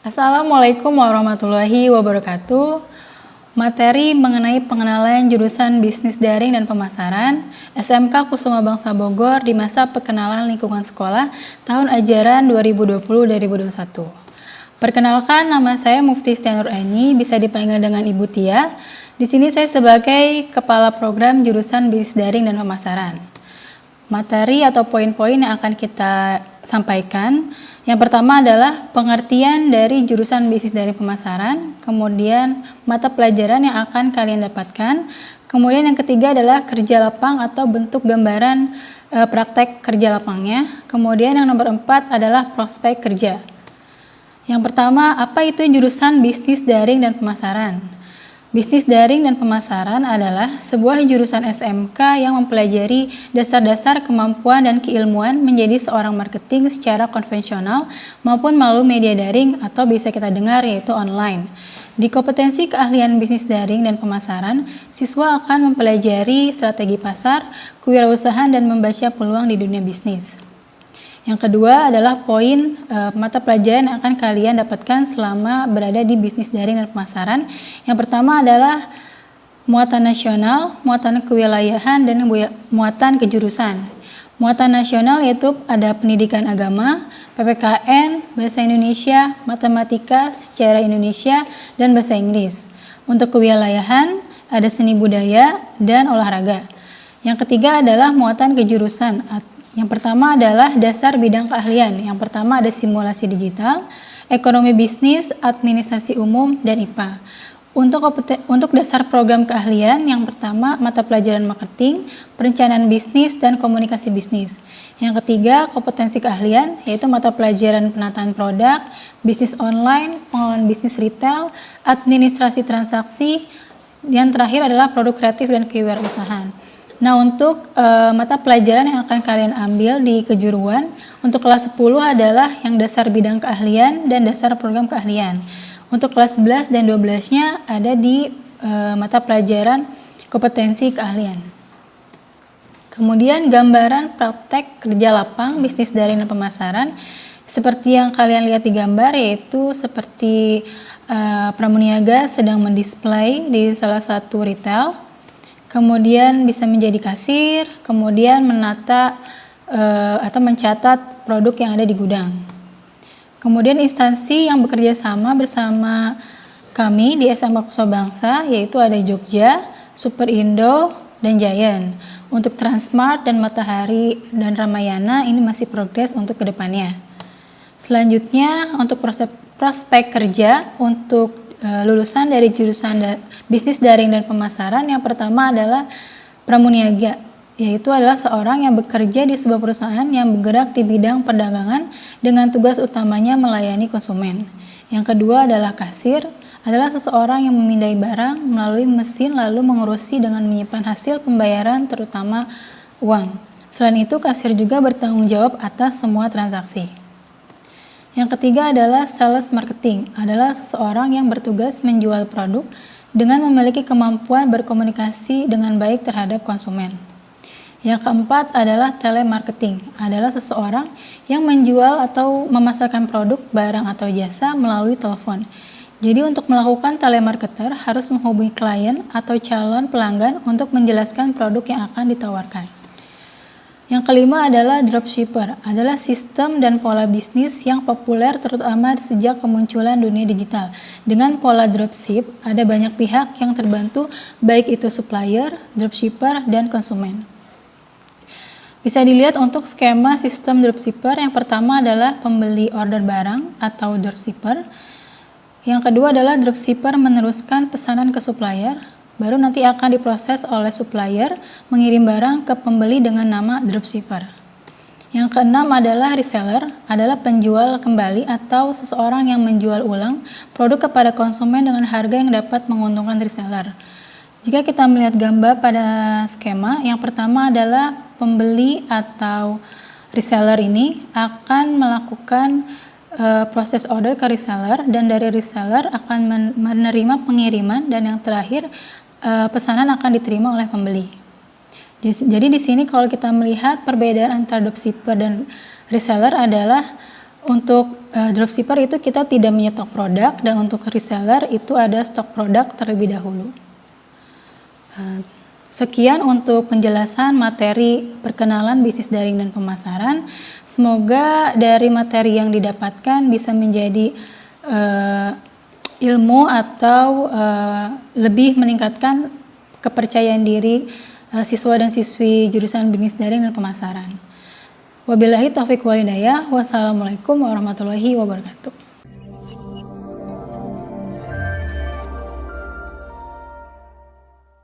Assalamualaikum warahmatullahi wabarakatuh. Materi mengenai pengenalan jurusan bisnis daring dan pemasaran SMK Kusuma Bangsa Bogor di masa perkenalan lingkungan sekolah tahun ajaran 2020-2021. Perkenalkan, nama saya Mufti Stianur Eni, bisa dipanggil dengan Ibu Tia. Di sini saya sebagai Kepala Program Jurusan Bisnis Daring dan Pemasaran. Materi atau poin-poin yang akan kita sampaikan, yang pertama adalah pengertian dari jurusan bisnis daring pemasaran, kemudian mata pelajaran yang akan kalian dapatkan, kemudian yang ketiga adalah kerja lapang atau bentuk gambaran praktek kerja lapangnya, kemudian yang nomor 4 adalah prospek kerja. Yang pertama, apa itu jurusan bisnis daring dan pemasaran? Bisnis daring dan pemasaran adalah sebuah jurusan SMK yang mempelajari dasar-dasar kemampuan dan keilmuan menjadi seorang marketing secara konvensional maupun melalui media daring atau bisa kita dengar yaitu online. Di kompetensi keahlian bisnis daring dan pemasaran, siswa akan mempelajari strategi pasar, kewirausahaan, dan membaca peluang di dunia bisnis. Yang kedua adalah poin mata pelajaran yang akan kalian dapatkan selama berada di bisnis daring dan pemasaran. Yang pertama adalah muatan nasional, muatan kewilayahan, dan muatan kejurusan. Muatan nasional yaitu ada pendidikan agama, PPKN, bahasa Indonesia, matematika, sejarah Indonesia, dan bahasa Inggris. Untuk kewilayahan ada seni budaya dan olahraga. Yang ketiga adalah muatan kejurusan. Yang pertama adalah dasar bidang keahlian. Yang pertama ada simulasi digital, ekonomi bisnis, administrasi umum, dan IPA. Untuk dasar program keahlian, yang pertama mata pelajaran marketing, perencanaan bisnis, dan komunikasi bisnis. Yang ketiga kompetensi keahlian, yaitu mata pelajaran penataan produk, bisnis online, pengelolaan bisnis retail, administrasi transaksi, yang terakhir adalah produk kreatif dan kewirausahaan. Nah, untuk mata pelajaran yang akan kalian ambil di kejuruan, untuk kelas 10 adalah yang dasar bidang keahlian dan dasar program keahlian. Untuk kelas 11 dan 12-nya ada di mata pelajaran kompetensi keahlian. Kemudian gambaran praktek kerja lapang bisnis daring dan pemasaran, seperti yang kalian lihat di gambar, yaitu seperti pramuniaga sedang mendisplay di salah satu retail. Kemudian bisa menjadi kasir, kemudian menata atau mencatat produk yang ada di gudang. Kemudian instansi yang bekerja sama bersama kami di SMK Kusuma Bangsa yaitu ada Jogja, Superindo, dan Giant. Untuk Transmart dan Matahari dan Ramayana ini masih progres untuk kedepannya. Selanjutnya untuk prospek kerja untuk lulusan dari jurusan bisnis daring dan pemasaran, yang pertama adalah pramuniaga, yaitu adalah seorang yang bekerja di sebuah perusahaan yang bergerak di bidang perdagangan dengan tugas utamanya melayani konsumen. Yang kedua adalah kasir, adalah seseorang yang memindai barang melalui mesin lalu mengurusi dengan menyimpan hasil pembayaran terutama uang. Selain itu, kasir juga bertanggung jawab atas semua transaksi. Yang ketiga adalah sales marketing, adalah seseorang yang bertugas menjual produk dengan memiliki kemampuan berkomunikasi dengan baik terhadap konsumen. Yang keempat adalah telemarketing, adalah seseorang yang menjual atau memasarkan produk, barang, atau jasa melalui telepon. Jadi untuk melakukan telemarketer harus menghubungi klien atau calon pelanggan untuk menjelaskan produk yang akan ditawarkan. Yang kelima adalah dropshipper, adalah sistem dan pola bisnis yang populer terutama sejak kemunculan dunia digital. Dengan pola dropship, ada banyak pihak yang terbantu, baik itu supplier, dropshipper, dan konsumen. Bisa dilihat untuk skema sistem dropshipper, yang pertama adalah pembeli order barang atau dropshipper. Yang kedua adalah dropshipper meneruskan pesanan ke supplier, baru nanti akan diproses oleh supplier mengirim barang ke pembeli dengan nama dropshipper. Yang keenam adalah reseller, adalah penjual kembali atau seseorang yang menjual ulang produk kepada konsumen dengan harga yang dapat menguntungkan reseller. Jika kita melihat gambar pada skema, yang pertama adalah pembeli atau reseller ini akan melakukan proses order ke reseller, dan dari reseller akan menerima pengiriman, dan yang terakhir pesanan akan diterima oleh pembeli. Jadi di sini kalau kita melihat perbedaan antara dropshipper dan reseller adalah Untuk dropshipper itu kita tidak menyetok produk, dan untuk reseller itu ada stok produk terlebih dahulu. Sekian untuk penjelasan materi perkenalan bisnis daring dan pemasaran. Semoga dari materi yang didapatkan bisa menjadi ilmu atau lebih meningkatkan kepercayaan diri siswa dan siswi jurusan bisnis daring dan pemasaran. Wabillahi taufiq wal hidayah. Wassalamualaikum warahmatullahi wabarakatuh.